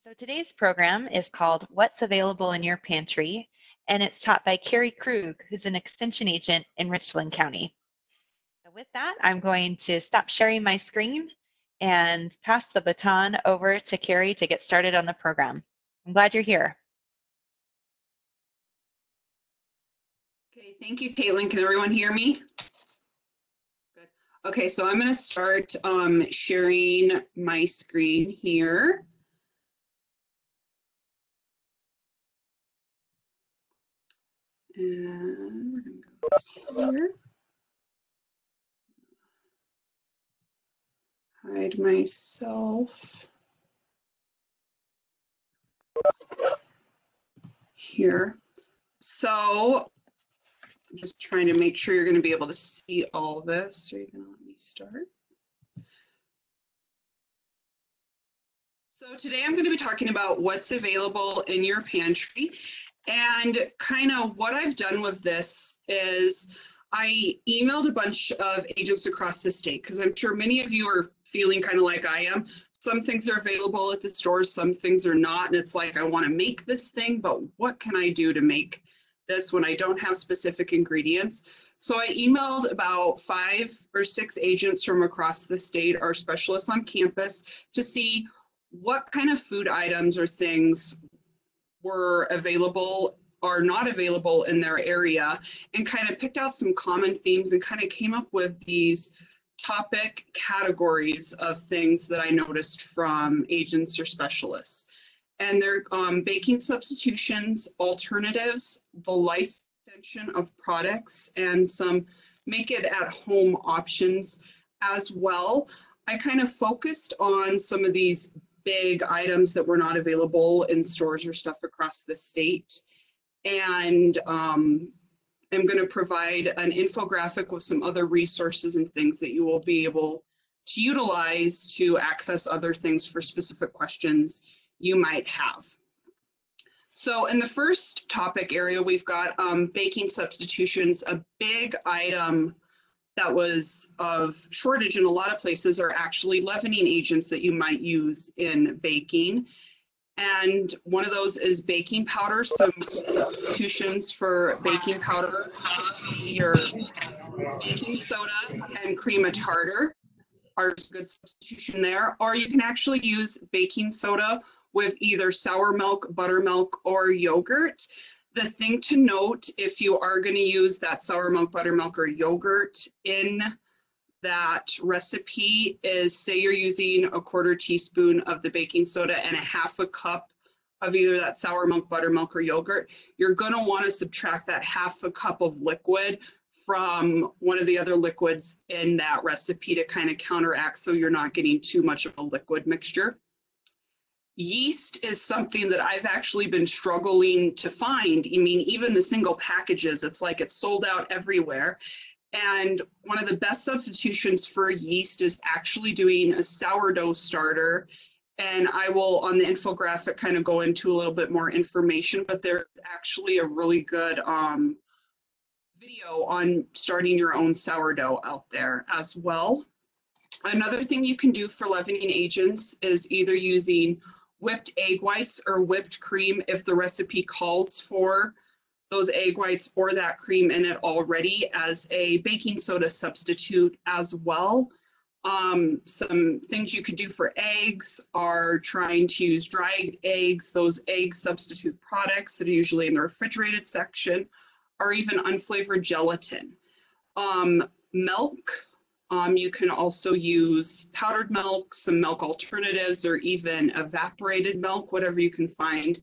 So today's program is called What's Available in Your Pantry, and it's taught by Carrie Krug, who's an extension agent in Richland County. So with that, I'm going to stop sharing my screen and pass the baton over to Carrie to get started on the program. I'm glad you're here. Okay, thank you, Caitlin. Can everyone hear me? Good. Okay, so I'm going to start sharing my screen here. And we're going to go here. Hide myself here. So I'm just trying to make sure you're going to be able to see all this. Are you going to let me start? So today I'm going to be talking about what's available in your pantry, and kind of what I've done with this is I emailed a bunch of agents across the state, because I'm sure many of you are feeling kind of like I am. Some things are available at the stores, some things are not, and it's like I want to make this thing, but what can I do to make this when I don't have specific ingredients? So I emailed about 5 or 6 agents from across the state, our specialists on campus, to see what kind of food items or things were available or not available in their area, and kind of picked out some common themes and kind of came up with these topic categories of things that I noticed from agents or specialists. And they're baking substitutions, alternatives, the life extension of products, and some make it at home options as well. I kind of focused on some of these big items that were not available in stores or stuff across the state. And I'm going to provide an infographic with some other resources and things that you will be able to utilize to access other things for specific questions you might have. So in the first topic area, we've got baking substitutions. A big item that was of shortage in a lot of places are actually leavening agents that you might use in baking. And one of those is baking powder. Some substitutions for baking powder, your baking soda and cream of tartar are a good substitution there. Or you can actually use baking soda with either sour milk, buttermilk, or yogurt. The thing to note, if you are going to use that sour milk, buttermilk, or yogurt in that recipe is, say you're using a 1/4 teaspoon of the baking soda and a 1/2 cup of either that sour milk, buttermilk, or yogurt, you're going to want to subtract that 1/2 cup of liquid from one of the other liquids in that recipe to kind of counteract so you're not getting too much of a liquid mixture. Yeast is something that I've actually been struggling to find. I mean, even the single packages, it's like it's sold out everywhere. And one of the best substitutions for yeast is actually doing a sourdough starter. And I will, on the infographic, kind of go into a little bit more information, but there's actually a really good video on starting your own sourdough out there as well. Another thing you can do for leavening agents is either using whipped egg whites or whipped cream if the recipe calls for those egg whites or that cream in it already as a baking soda substitute as well. Some things you could do for eggs are trying to use dried eggs, those egg substitute products that are usually in the refrigerated section, or even unflavored gelatin. Milk. You can also use powdered milk, some milk alternatives, or even evaporated milk, whatever you can find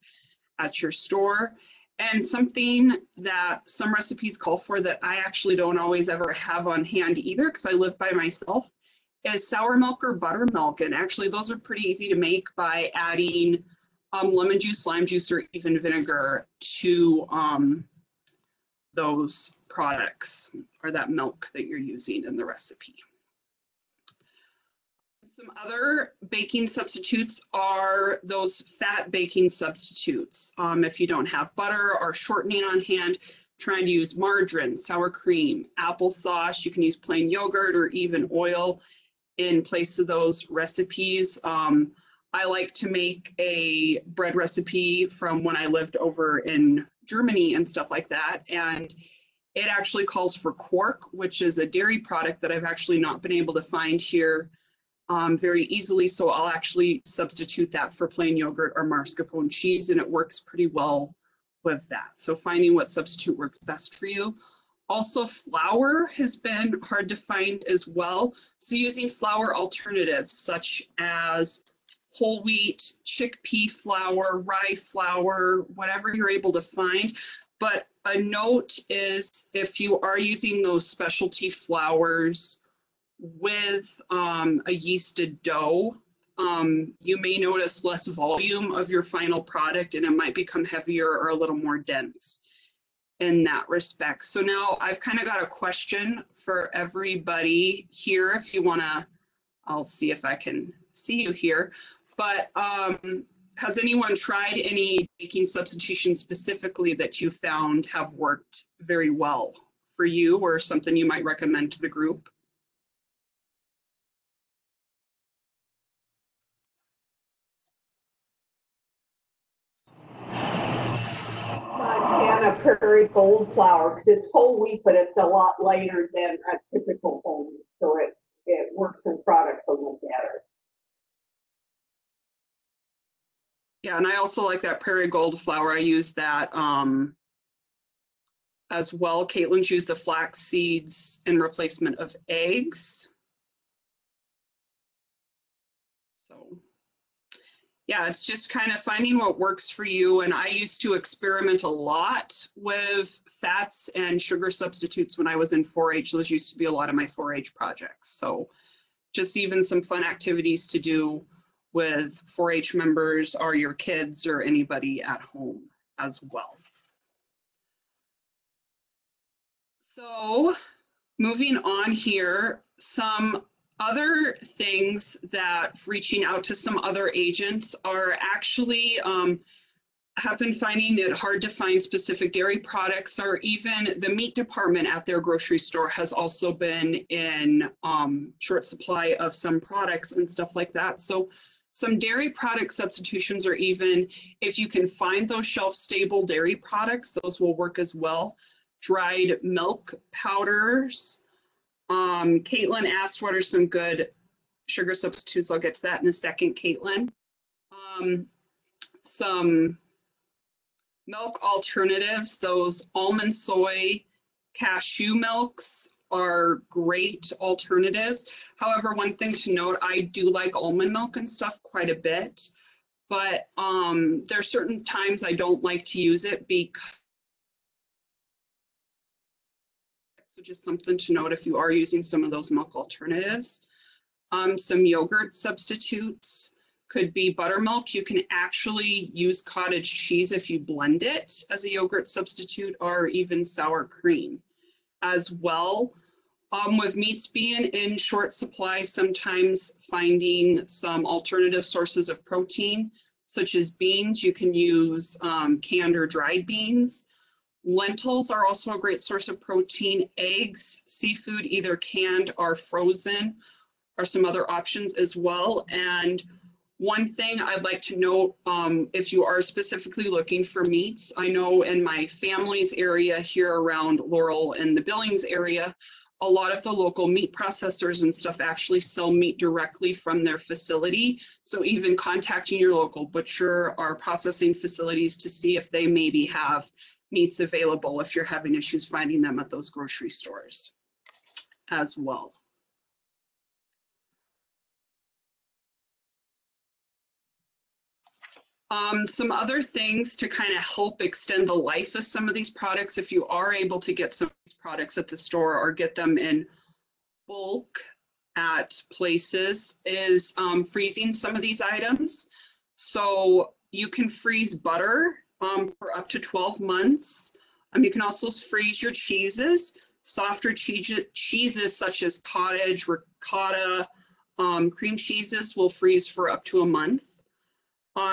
at your store. And something that some recipes call for that I actually don't always ever have on hand either, because I live by myself, is sour milk or buttermilk. And actually those are pretty easy to make by adding lemon juice, lime juice, or even vinegar to those products or that milk that you're using in the recipe. Some other baking substitutes are those fat baking substitutes. If you don't have butter or shortening on hand, trying to use margarine, sour cream, applesauce. You can use plain yogurt or even oil in place of those recipes. I like to make a bread recipe from when I lived over in Germany and stuff like that. And it actually calls for quark, which is a dairy product that I've actually not been able to find here very easily. So I'll actually substitute that for plain yogurt or mascarpone cheese, and it works pretty well with that. So finding what substitute works best for you. Also, flour has been hard to find as well. So using flour alternatives such as whole wheat, chickpea flour, rye flour, whatever you're able to find. But a note is if you are using those specialty flours with a yeasted dough, you may notice less volume of your final product, and it might become heavier or a little more dense in that respect. So now I've kind of got a question for everybody here. If you want to, I'll see if I can see you here. But has anyone tried any baking substitutions specifically that you found have worked very well for you, or something you might recommend to the group? Montana Prairie Gold flour, because it's whole wheat, but it's a lot lighter than a typical whole wheat, so it works in products a little better. Yeah, and I also like that Prairie Gold flour. I use that as well. Caitlin's used the flax seeds in replacement of eggs. So yeah, it's just kind of finding what works for you. And I used to experiment a lot with fats and sugar substitutes when I was in 4-H. Those used to be a lot of my 4-H projects. So just even some fun activities to do with 4-H members or your kids or anybody at home as well. So moving on here, some other things that reaching out to some other agents are actually have been finding it hard to find specific dairy products, or even the meat department at their grocery store has also been in short supply of some products and stuff like that. So some dairy product substitutions, or even if you can find those shelf-stable dairy products, those will work as well. Dried milk powders. Caitlin asked what are some good sugar substitutes. I'll get to that in a second, Caitlin. Some milk alternatives, those almond, soy, cashew milks are great alternatives. However, one thing to note, I do like almond milk and stuff quite a bit, but there are certain times I don't like to use it because, so just something to note if you are using some of those milk alternatives. Some yogurt substitutes could be buttermilk. You can actually use cottage cheese if you blend it as a yogurt substitute, or even sour cream as well. With meats being in short supply, sometimes finding some alternative sources of protein, such as beans, you can use canned or dried beans. Lentils are also a great source of protein. Eggs, seafood, either canned or frozen, are some other options as well. And one thing I'd like to note, if you are specifically looking for meats, I know in my family's area here around Laurel and the Billings area, a lot of the local meat processors and stuff actually sell meat directly from their facility. So even contacting your local butcher or processing facilities to see if they maybe have meats available if you're having issues finding them at those grocery stores as well. Some other things to kind of help extend the life of some of these products, if you are able to get some of these products at the store or get them in bulk at places, is freezing some of these items. So you can freeze butter for up to 12 months. You can also freeze your cheeses. Softer cheeses such as cottage, ricotta, cream cheeses will freeze for up to a month.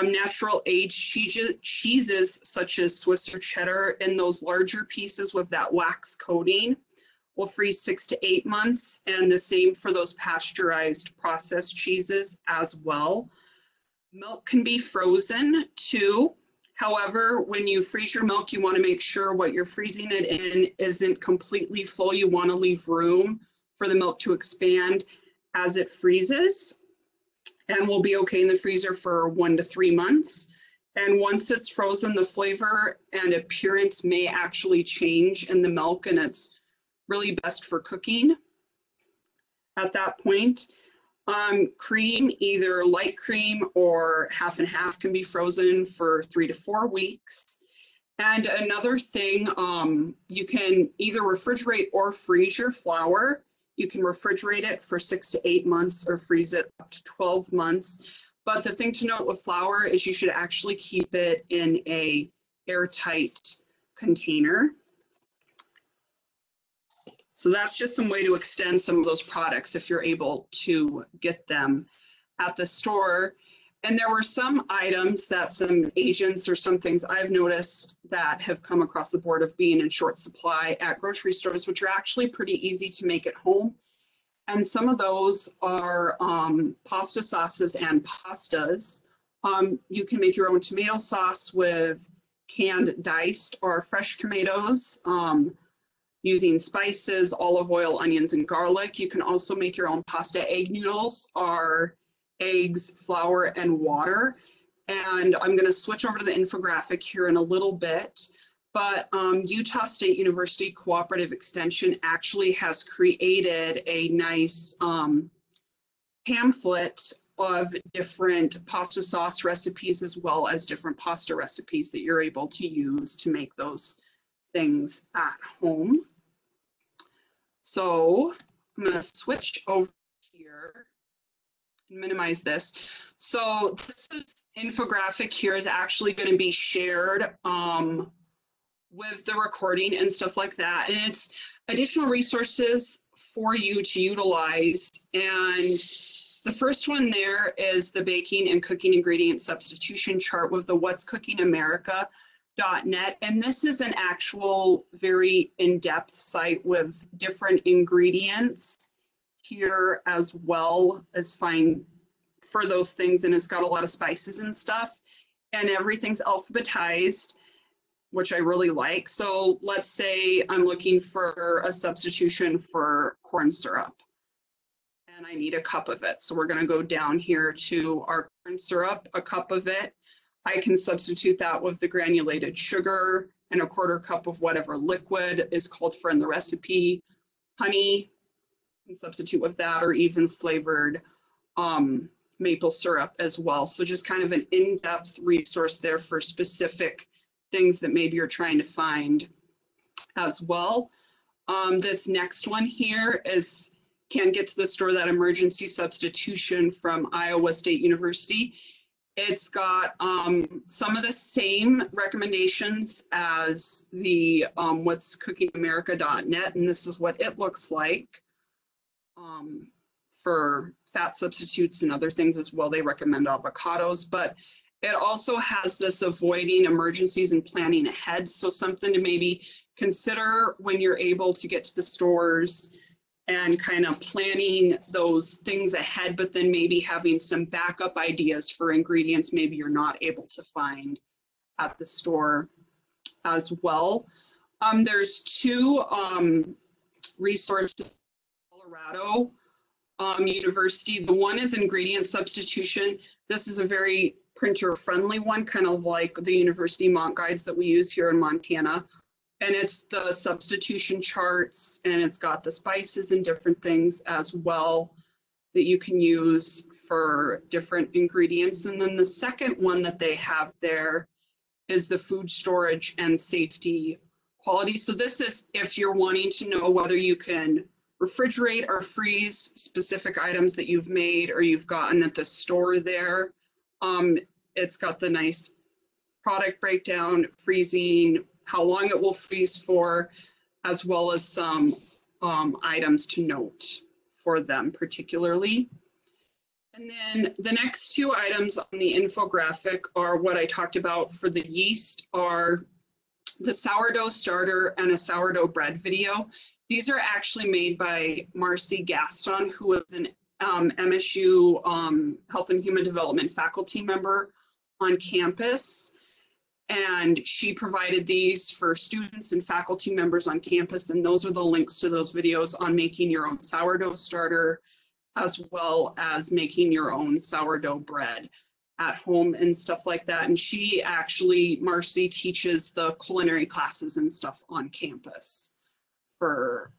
Natural aged cheeses such as Swiss or cheddar in those larger pieces with that wax coating will freeze 6 to 8 months, and the same for those pasteurized processed cheeses as well. Milk can be frozen too. However, when you freeze your milk, you want to make sure what you're freezing it in isn't completely full. You want to leave room for the milk to expand as it freezes, and will be okay in the freezer for 1 to 3 months. And once it's frozen, the flavor and appearance may actually change in the milk, and it's really best for cooking at that point. Cream, either light cream or half and half, can be frozen for 3 to 4 weeks. And another thing, you can either refrigerate or freeze your flour. You can refrigerate it for 6 to 8 months or freeze it up to 12 months. But the thing to note with flour is you should actually keep it in a airtight container. So that's just some way to extend some of those products if you're able to get them at the store. And there were some items that some agents or some things I've noticed that have come across the board of being in short supply at grocery stores, which are actually pretty easy to make at home. And some of those are pasta sauces and pastas. You can make your own tomato sauce with canned diced or fresh tomatoes. Using spices, olive oil, onions, and garlic. You can also make your own pasta egg noodles, or eggs, flour, and water. And I'm going to switch over to the infographic here in a little bit. But Utah State University Cooperative Extension actually has created a nice pamphlet of different pasta sauce recipes, as well as different pasta recipes that you're able to use to make those things at home. So I'm going to switch over here and minimize this. So this infographic here is actually going to be shared with the recording and stuff like that. And it's additional resources for you to utilize. And the first one there is the baking and cooking ingredient substitution chart with the What's Cooking America .net, and this is an actual very in-depth site with different ingredients here, as well as find for those things, and it's got a lot of spices and stuff, and everything's alphabetized, which I really like. So let's say I'm looking for a substitution for corn syrup, and I need a cup of it. So we're going to go down here to our corn syrup, a cup of it. I can substitute that with the granulated sugar and a 1/4 cup of whatever liquid is called for in the recipe. Honey, can substitute with that, or even flavored maple syrup as well. So just kind of an in-depth resource there for specific things that maybe you're trying to find as well. This next one here is Can Get to the Store, that emergency substitution from Iowa State University. It's got some of the same recommendations as the What's Cooking America.net, and this is what it looks like for fat substitutes and other things as well. They recommend avocados, but it also has this avoiding emergencies and planning ahead. So something to maybe consider when you're able to get to the stores and kind of planning those things ahead, but then maybe having some backup ideas for ingredients maybe you're not able to find at the store as well. There's 2 resources in Colorado University. The one is ingredient substitution. This is a very printer-friendly one, kind of like the University Mont Guides that we use here in Montana. And it's the substitution charts, and it's got the spices and different things as well that you can use for different ingredients. And then the second one that they have there is the food storage and safety quality. So this is if you're wanting to know whether you can refrigerate or freeze specific items that you've made or you've gotten at the store there. It's got the nice product breakdown, freezing, how long it will freeze for, as well as some items to note for them particularly. And then the next 2 items on the infographic are what I talked about for the yeast, are the sourdough starter and a sourdough bread video. These are actually made by Marcy Gaston, who is an MSU Health and Human Development faculty member on campus. And she provided these for students and faculty members on campus. And those are the links to those videos on making your own sourdough starter, as well as making your own sourdough bread at home and stuff like that. And she actually, Marcy, teaches the culinary classes and stuff on campus for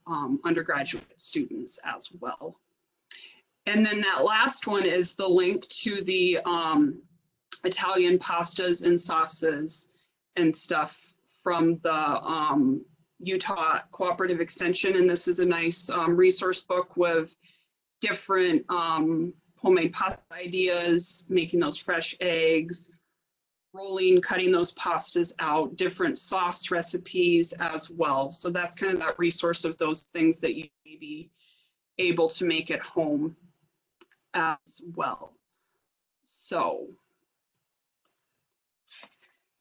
undergraduate students as well. And then that last one is the link to the Italian pastas and sauces and stuff from the Utah Cooperative Extension. And this is a nice resource book with different homemade pasta ideas, making those fresh eggs, rolling, cutting those pastas out, different sauce recipes as well. So that's kind of that resource of those things that you may be able to make at home as well. So,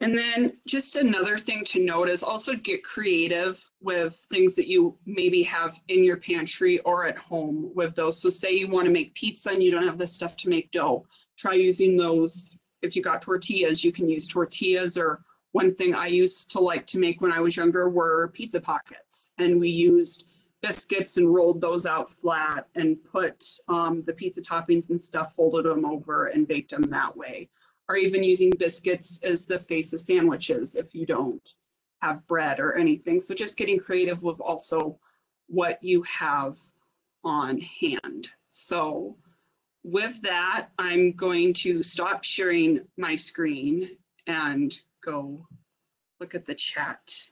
and then just another thing to note is also get creative with things that you maybe have in your pantry or at home with those. So say you want to make pizza and you don't have the stuff to make dough. Try using those. If you got tortillas, you can use tortillas. Or one thing I used to like to make when I was younger were pizza pockets. And we used biscuits and rolled those out flat and put the pizza toppings and stuff, folded them over and baked them that way. Or even using biscuits as the face of sandwiches if you don't have bread or anything. So just getting creative with also what you have on hand. So with that, I'm going to stop sharing my screen and go look at the chat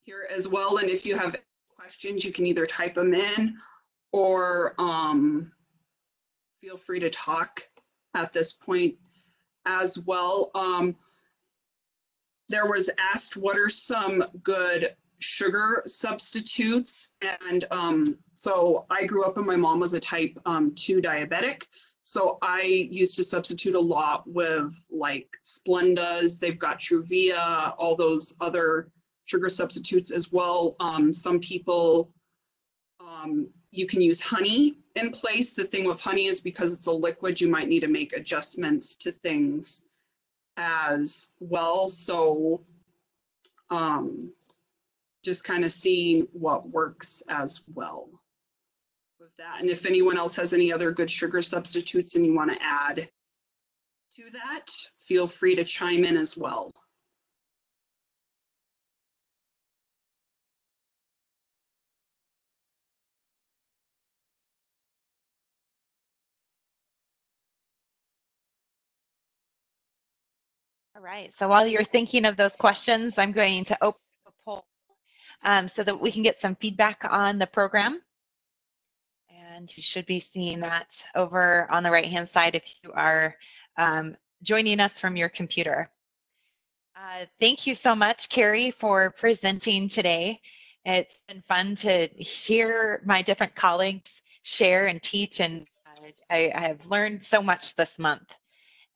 here as well. And if you have questions, you can either type them in or feel free to talk at this point as well. There was asked, what are some good sugar substitutes? And so I grew up and my mom was a type 2 diabetic. So I used to substitute a lot with like Splendas, they've got Truvia, all those other sugar substitutes as well. Some people, you can use honey in place. The thing with honey is because it's a liquid, you might need to make adjustments to things as well. So just kind of seeing what works as well with that. And if anyone else has any other good sugar substitutes and you want to add to that, feel free to chime in as well. All right, so while you're thinking of those questions, I'm going to open a poll so that we can get some feedback on the program. And you should be seeing that over on the right-hand side if you are joining us from your computer. Thank you so much, Carrie, for presenting today. It's been fun to hear my different colleagues share and teach, and I have learned so much this month.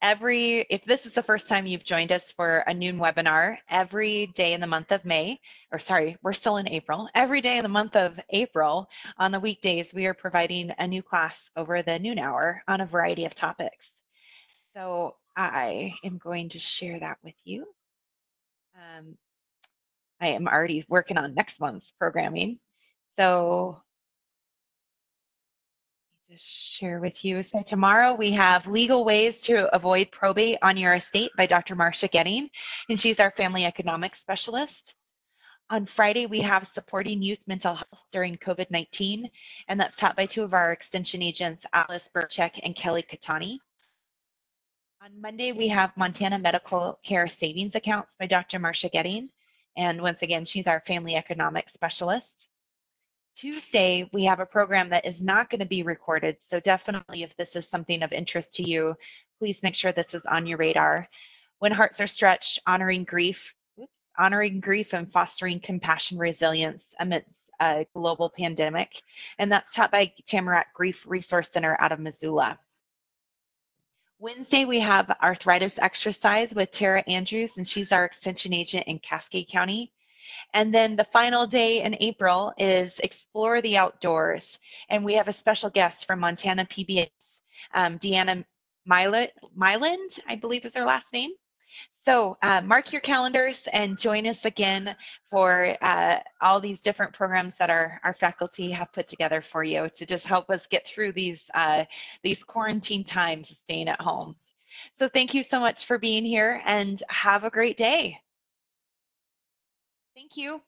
If this is the first time you've joined us for a noon webinar, every day in the month of May, or sorry, we're still in April, every day in the month of April on the weekdays, we are providing a new class over the noon hour on a variety of topics. So I am going to share that with you. I am already working on next month's programming. So just share with you. So tomorrow we have Legal Ways to Avoid Probate on Your Estate by Dr. Marcia Getting, and she's our family economics specialist. On Friday, we have Supporting Youth Mental Health During COVID-19, and that's taught by two of our extension agents, Alice Burchek and Kelly Katani. On Monday, we have Montana Medical Care Savings Accounts by Dr. Marcia Getting, and once again, she's our family economics specialist. Tuesday, we have a program that is not going to be recorded, so definitely if this is something of interest to you, please make sure this is on your radar. When Hearts Are Stretched, Honoring Grief and Fostering Compassion Resilience Amidst a Global Pandemic, and that's taught by Tamarack Grief Resource Center out of Missoula. Wednesday, we have Arthritis Exercise with Tara Andrews, and she's our extension agent in Cascade County. And then the final day in April is Explore the Outdoors. And we have a special guest from Montana PBS, Deanna Myland, I believe is her last name. So mark your calendars and join us again for all these different programs that our faculty have put together for you to just help us get through these quarantine times, staying at home. So thank you so much for being here and have a great day. Thank you.